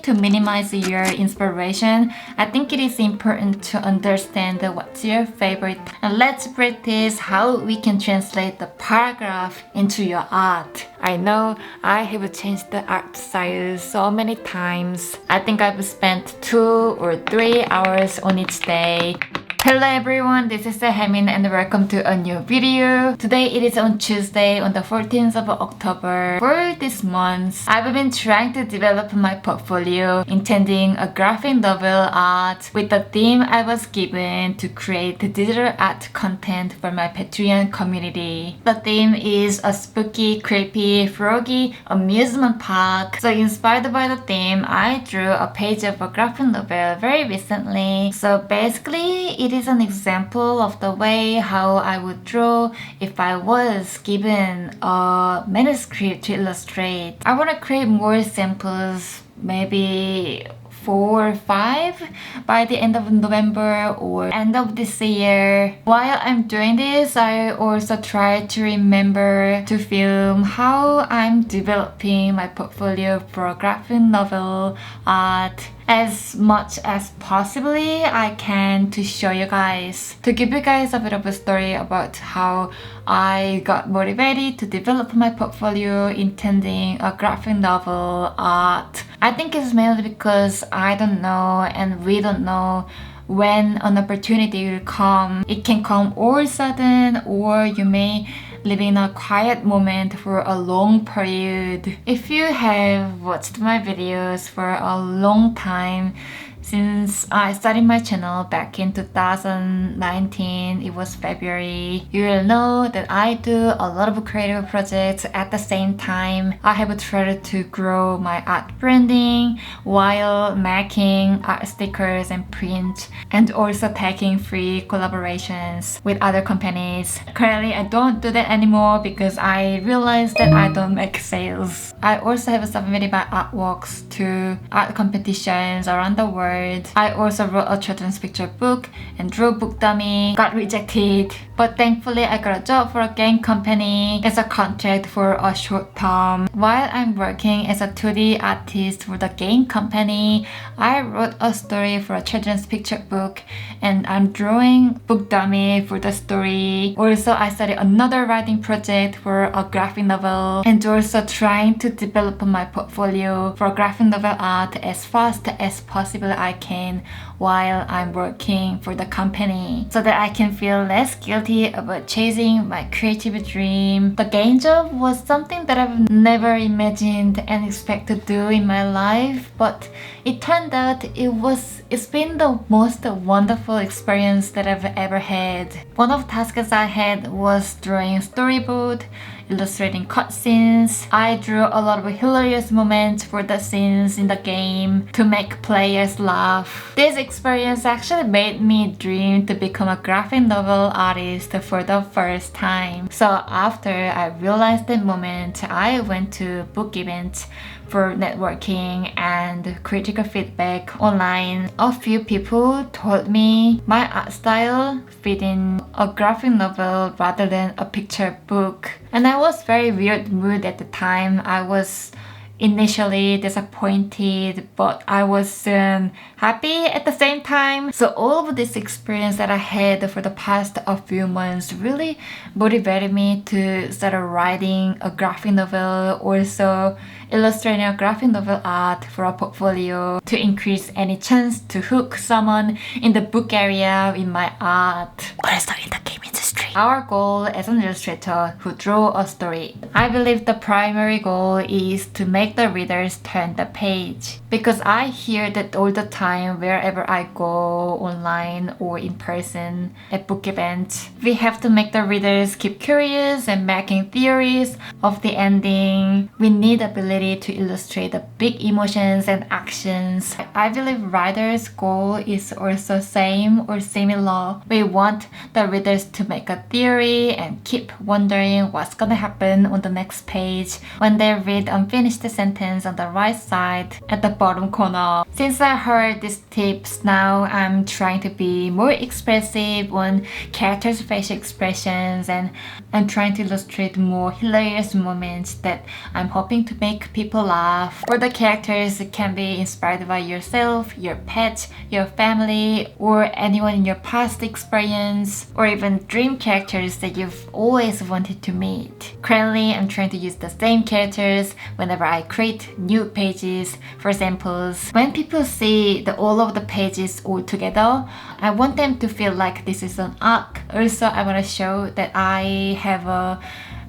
to minimize your inspiration, I think it is important to understand what's your favorite. And let's practice how we can translate the paragraph into your art. I know I have changed the art style so many times. I think I've spent 2 or 3 hours on each day. Hello everyone, this is Haemin and welcome to a new video. Today it is on Tuesday on the 14th of October. For this month, I've been trying to develop my portfolio, intending a graphic novel art with the theme I was given to create digital art content for my Patreon community. The theme is a spooky, creepy, froggy amusement park. So inspired by the theme, I drew a page of a graphic novel very recently. So basically, it is an example of the way how I would draw if I was given a manuscript to illustrate. I want to create more samples, maybe 4 or 5 by the end of November or end of this year. While I'm doing this, I also try to remember to film how I'm developing my portfolio for graphic novel art as much as possibly I can to show you guys, to give you guys a bit of a story about how I got motivated to develop my portfolio intending a graphic novel art. I think it's mainly because I don't know and we don't know when an opportunity will come. It can come all of a sudden, or you may live in a quiet moment for a long period. If you have watched my videos for a long time, since I started my channel back in 2019, it was February, you will know that I do a lot of creative projects at the same time. I have tried to grow my art branding while making art stickers and print, and also taking free collaborations with other companies. Currently, I don't do that anymore because I realized that I don't make sales. I also have submitted my artworks to art competitions around the world. I also wrote a children's picture book and drew book dummy, got rejected. But thankfully I got a job for a game company as a contract for a short term. While I'm working as a 2D artist for the game company, I wrote a story for a children's picture book and I'm drawing book dummy for the story. Also, I started another writing project for a graphic novel and also trying to develop my portfolio for graphic novel art as fast as possible I can while I'm working for the company, so that I can feel less guilty about chasing my creative dream. The game job was something that I've never imagined and expected to do in my life, but it turned out it's been the most wonderful experience that I've ever had. One of the tasks I had was drawing storyboard, illustrating cutscenes. I drew a lot of hilarious moments for the scenes in the game to make players laugh. This experience actually made me dream to become a graphic novel artist for the first time. So after I realized that moment, I went to book events for networking and critical feedback online. A few people told me my art style fit in a graphic novel rather than a picture book. And I was very weird mood at the time. I was initially disappointed, but I was happy at the same time. So all of this experience that I had for the past few months really motivated me to start writing a graphic novel, also illustrating a graphic novel art for a portfolio to increase any chance to hook someone in the book area in my art. Also in the game industry. Our goal as an illustrator who draw a story, I believe the primary goal is to make the readers turn the page. Because I hear that all the time wherever I go, online or in person at book events, we have to make the readers keep curious and making theories of the ending. We need ability to illustrate the big emotions and actions. I believe writers' goal is also same or similar. We want the readers to make make a theory and keep wondering what's gonna happen on the next page when they read unfinished sentence on the right side at the bottom corner. Since I heard these tips, now I'm trying to be more expressive on characters' facial expressions, and I'm trying to illustrate more hilarious moments that I'm hoping to make people laugh. For the characters, it can be inspired by yourself, your pet, your family, or anyone in your past experience, or even dream characters that you've always wanted to meet. Currently, I'm trying to use the same characters whenever I create new pages for samples. When people see all of the pages all together, I want them to feel like this is an arc. Also, I want to show that I have a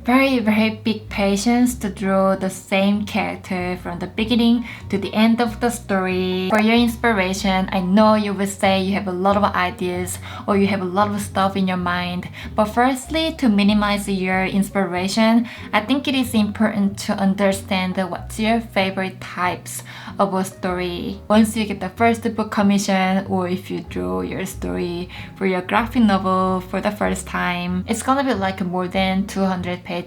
very big patience to draw the same character from the beginning to the end of the story. For your inspiration, I know you will say you have a lot of ideas or you have a lot of stuff in your mind, but firstly, to minimize your inspiration, I think it is important to understand what's your favorite types of a story. Once you get the first book commission, or if you draw your story for your graphic novel for the first time, it's gonna be like more than 200 pages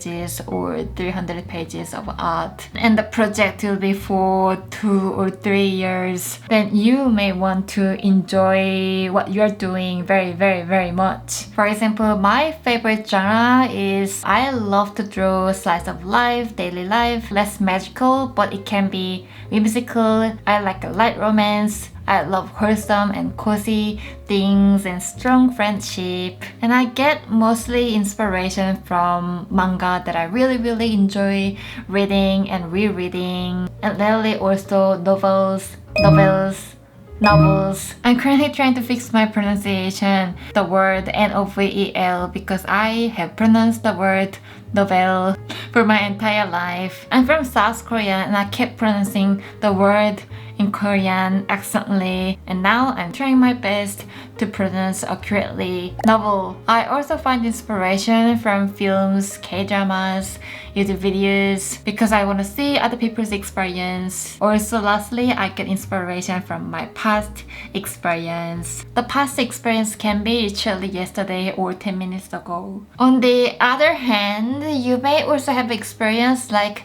or 300 pages of art, and the project will be for 2 or 3 years, then you may want to enjoy what you're doing very much. For example, my favorite genre is I love to draw slice of life, daily life, less magical, but it can be whimsical. I like a light romance. I love wholesome and cozy things and strong friendship. And I get mostly inspiration from manga that I really enjoy reading and rereading. And lately also novels. I'm currently trying to fix my pronunciation, the word novel, because I have pronounced the word novel for my entire life. I'm from South Korea and I kept pronouncing the word in Korean accidentally, and now I'm trying my best to pronounce accurately. Novel. I also find inspiration from films, K-dramas, YouTube videos, because I want to see other people's experience. Also, lastly, I get inspiration from my past experience. The past experience can be literally yesterday or 10 minutes ago. On the other hand, you may also have experience like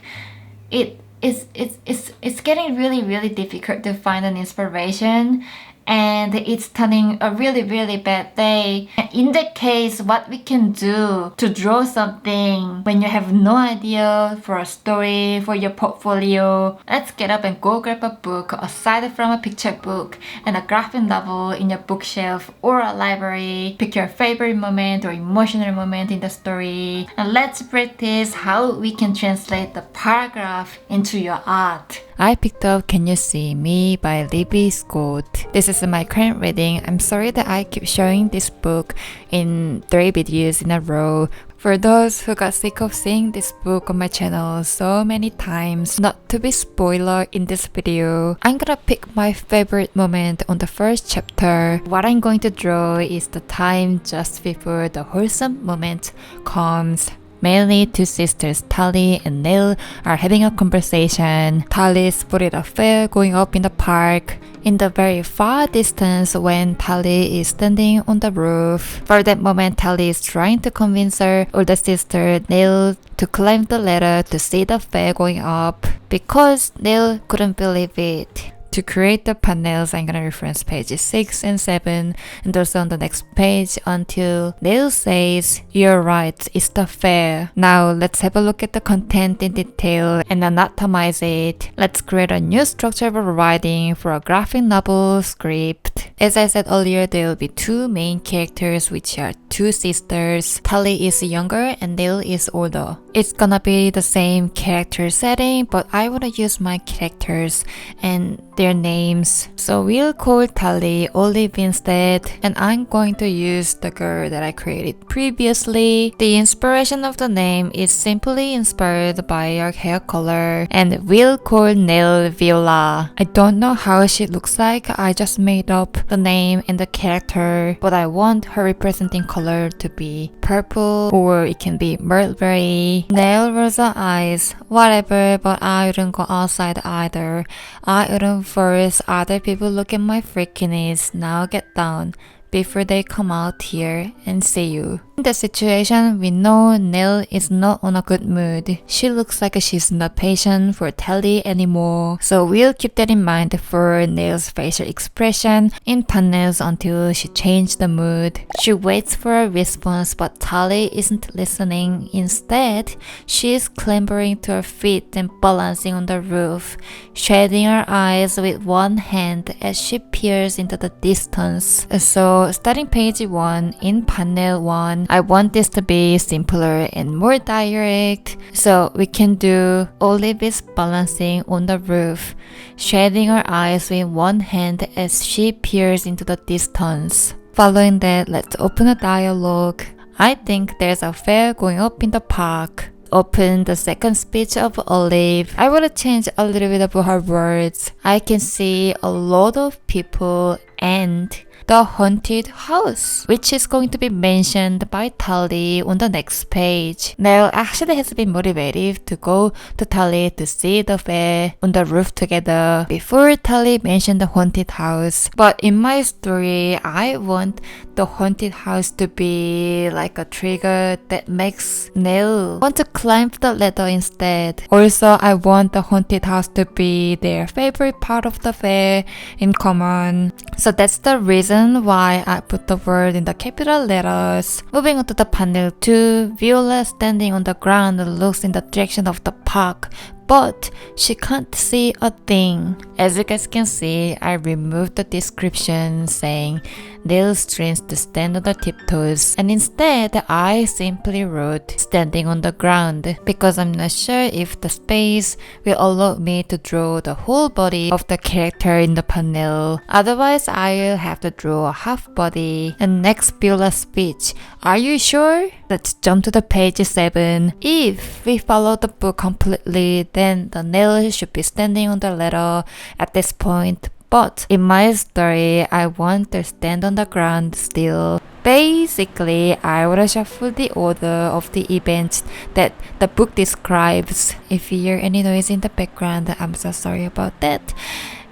it's getting really difficult to find an inspiration, and it's turning a really bad day. In that case, what we can do to draw something when you have no idea for a story, for your portfolio, let's get up and go grab a book aside from a picture book and a graphic novel in your bookshelf or a library. Pick your favorite moment or emotional moment in the story, and let's practice how we can translate the paragraph into your art. I picked up Can You See Me by Libby Scott. This is my current reading. I'm sorry that I keep showing this book in 3 videos in a row. For those who got sick of seeing this book on my channel so many times, not to be spoiler in this video, I'm gonna pick my favorite moment on the first chapter. What I'm going to draw is the time just before the wholesome moment comes. Mainly, 2 sisters, Tally and Neil, are having a conversation. Tally spotted a fair going up in the park. In the very far distance, when Tally is standing on the roof. For that moment, Tally is trying to convince her older sister, Neil, to climb the ladder to see the fair going up, because Neil couldn't believe it. To create the panels, I'm gonna reference pages 6 and 7, and also on the next page until Neil says, "You're right, it's the fair." Now let's have a look at the content in detail and anatomize it. Let's create a new structure of writing for a graphic novel script. As I said earlier, there will be 2 main characters, which are 2 sisters. Tally is younger and Neil is older. It's gonna be the same character setting, but I wanna use my characters and their names. So we'll call Tally Olive instead, and I'm going to use the girl that I created previously. The inspiration of the name is simply inspired by her hair color, and we'll call Neil Viola. I don't know how she looks like, I just made up the name and the character, but I want her representing color to be purple, or it can be mulberry. Neil rosa eyes, whatever, but I wouldn't go outside either. I wouldn't force other people look at my freakiness. Now get down before they come out here and see you. In the situation, we know Nell is not on a good mood. She looks like she's not patient for Tally anymore. So we'll keep that in mind for Nell's facial expression in panels until she changes the mood. She waits for a response, but Tally isn't listening. Instead, she's clambering to her feet and balancing on the roof, shading her eyes with one hand as she peers into the distance. So starting page 1 in panel 1, I want this to be simpler and more direct. So we can do Olive is balancing on the roof, shading her eyes with one hand as she peers into the distance. Following that, let's open a dialogue. I think there's a fair going up in the park. Open the second speech of Olive. I want to change a little bit of her words. I can see a lot of people and the haunted house, which is going to be mentioned by Tally on the next page. Nell actually has been motivated to go to Tally to see the fair on the roof together before Tally mentioned the haunted house. But in my story, I want the haunted house to be like a trigger that makes Nell want to climb the ladder instead. Also, I want the haunted house to be their favorite part of the fair in common. So that's the reason why I put the word in the capital letters. Moving on to the panel 2, Viola standing on the ground looks in the direction of the park, but she can't see a thing. As you guys can see, I removed the description saying Nell strains to stand on the tiptoes, and instead I simply wrote standing on the ground because I'm not sure if the space will allow me to draw the whole body of the character in the panel. Otherwise, I'll have to draw a half body. And next, Viola's speech. Are you sure? Let's jump to the page 7. If we follow the book completely, then the Nell should be standing on the ladder at this point. But in my story, I want to stand on the ground still. Basically, I will shuffle the order of the events that the book describes. If you hear any noise in the background, I'm so sorry about that.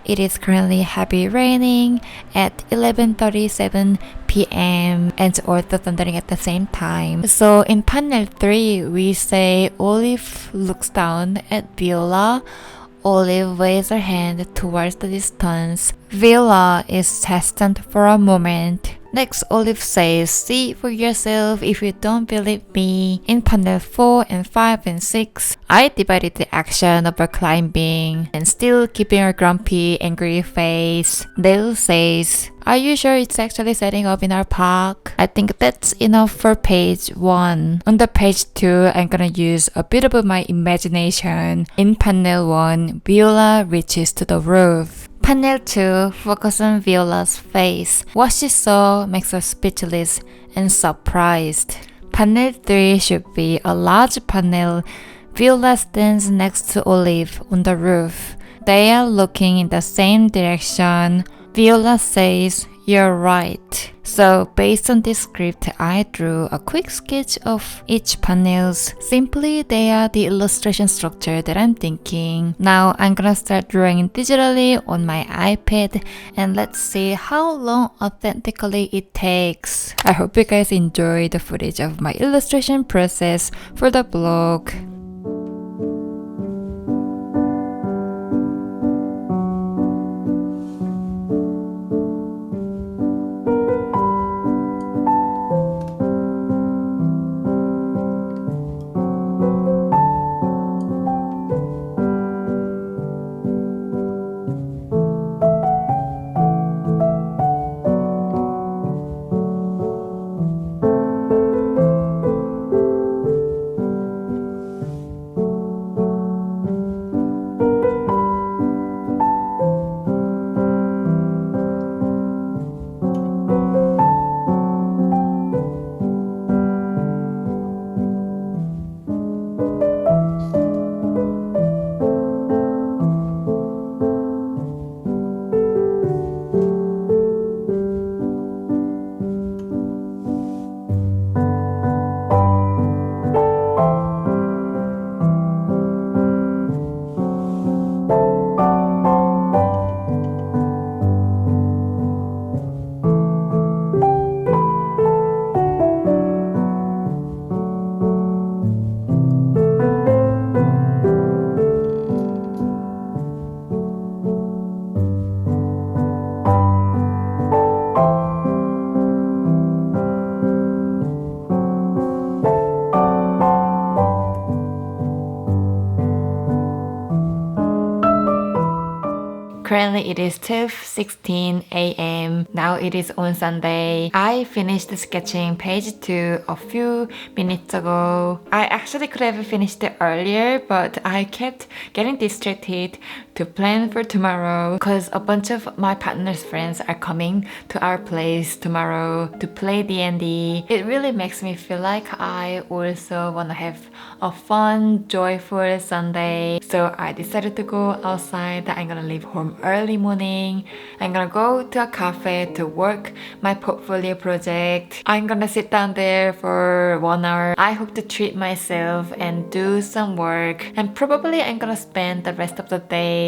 It is currently heavy raining at 11:37 p.m. and also thundering at the same time. So in panel 3, we say Olive looks down at Viola. Olive waves her hand towards the distance. Viola is hesitant for a moment. Next, Olive says, see for yourself if you don't believe me. In panel 4 and 5 and 6, I divided the action of her climbing and still keeping her grumpy, angry face. Nell says, are you sure it's actually setting up in our park? I think that's enough for page 1. On the page 2, I'm gonna use a bit of my imagination. In panel 1, Viola reaches to the roof. Panel 2, focus on Viola's face. What she saw makes her speechless and surprised. Panel 3 should be a large panel. Viola stands next to Olive on the roof. They are looking in the same direction. Viola says, you're right. So based on this script, I drew a quick sketch of each panels. Simply, they are the illustration structure that I'm thinking. Now I'm gonna start drawing digitally on my iPad and let's see how long authentically it takes. I hope you guys enjoy the footage of my illustration process for the blog. Currently it is 12:16 a.m. Now it is on Sunday. I finished sketching page 2 a few minutes ago. I actually could have finished it earlier, but I kept getting distracted to plan for tomorrow because a bunch of my partner's friends are coming to our place tomorrow to play D&D. It really makes me feel like I also want to have a fun, joyful Sunday. So I decided to go outside. I'm gonna leave home early morning. I'm gonna go to a cafe to work my portfolio project. I'm gonna sit down there for 1 hour. I hope to treat myself and do some work. And probably I'm gonna spend the rest of the day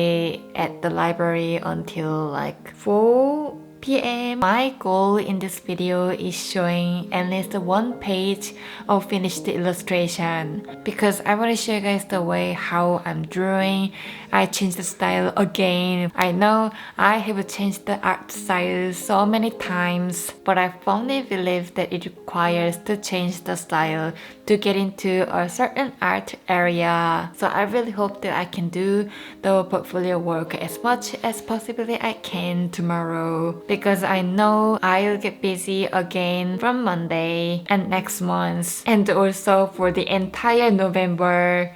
at the library until like 4 p.m. My goal in this video is showing at least one page of finished illustration because I want to show you guys the way how I'm drawing. I changed the style again. I know I have changed the art style so many times, but I firmly believe that it requires to change the style to get into a certain art area. So I really hope that I can do the portfolio work as much as possibly I can tomorrow, because I know I'll get busy again from Monday and next month, and also for the entire November.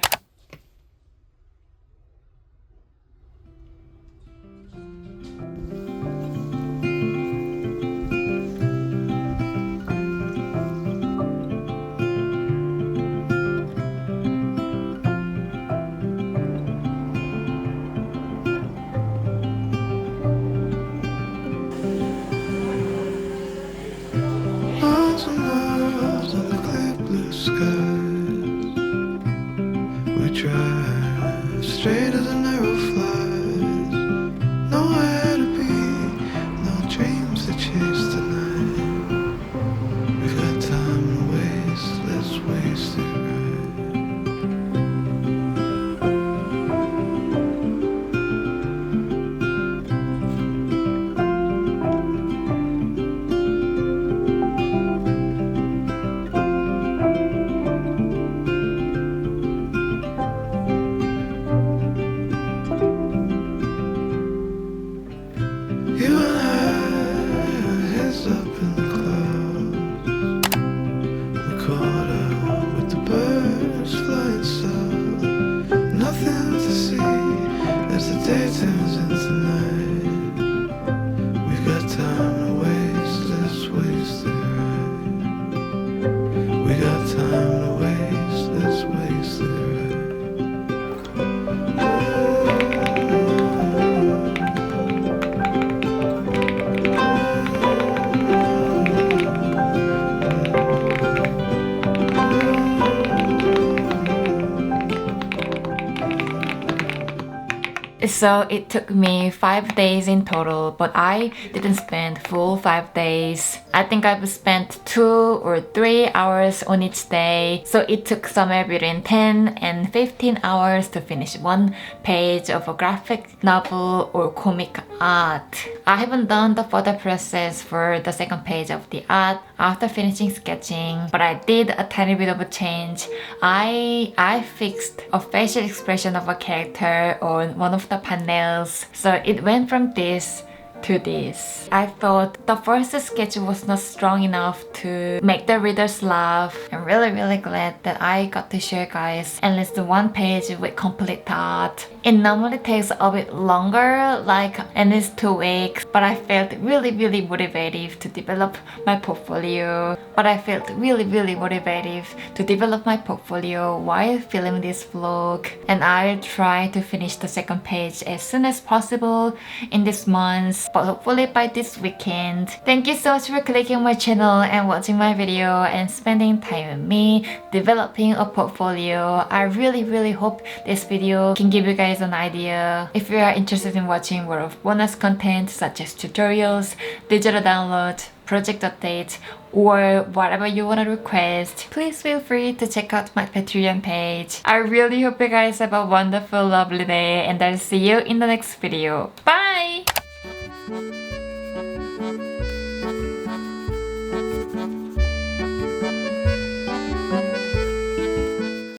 Miles and miles of the clear blue skies. We drive straight as an arrow flies. Nowhere to be, no dreams to chase tonight. We've got time to waste, let's waste it You and I, our heads up in the clouds. We caught up with the birds flying south. Nothing to see as the day turns into night. We've got time to waste, let's waste it right. We got time to waste, let's waste it right. So it took me 5 days in total, but I didn't spend full 5 days. I think I've spent 2 or 3 hours on each day. So it took somewhere between 10 and 15 hours to finish one page of a graphic novel or comic art. I haven't done the further process for the second page of the art after finishing sketching, but I did a tiny bit of a change. I fixed a facial expression of a character on one of the panels, so it went from this to this. I thought the first sketch was not strong enough to make the readers laugh. I'm really glad that I got to show you guys at least one page with complete art. It normally takes a bit longer, like at least 2 weeks, but I felt really motivated to develop my portfolio. While filming this vlog, and I'll try to finish the second page as soon as possible in this month, but hopefully by this weekend. Thank you so much for clicking on my channel and watching my video and spending time with me developing a portfolio. I really hope this video can give you guys an idea. If you are interested in watching more of bonus content such as tutorials, digital downloads, project updates, or whatever you want to request, please feel free to check out my Patreon page. I really hope you guys have a wonderful, lovely day, and I'll see you in the next video. Bye!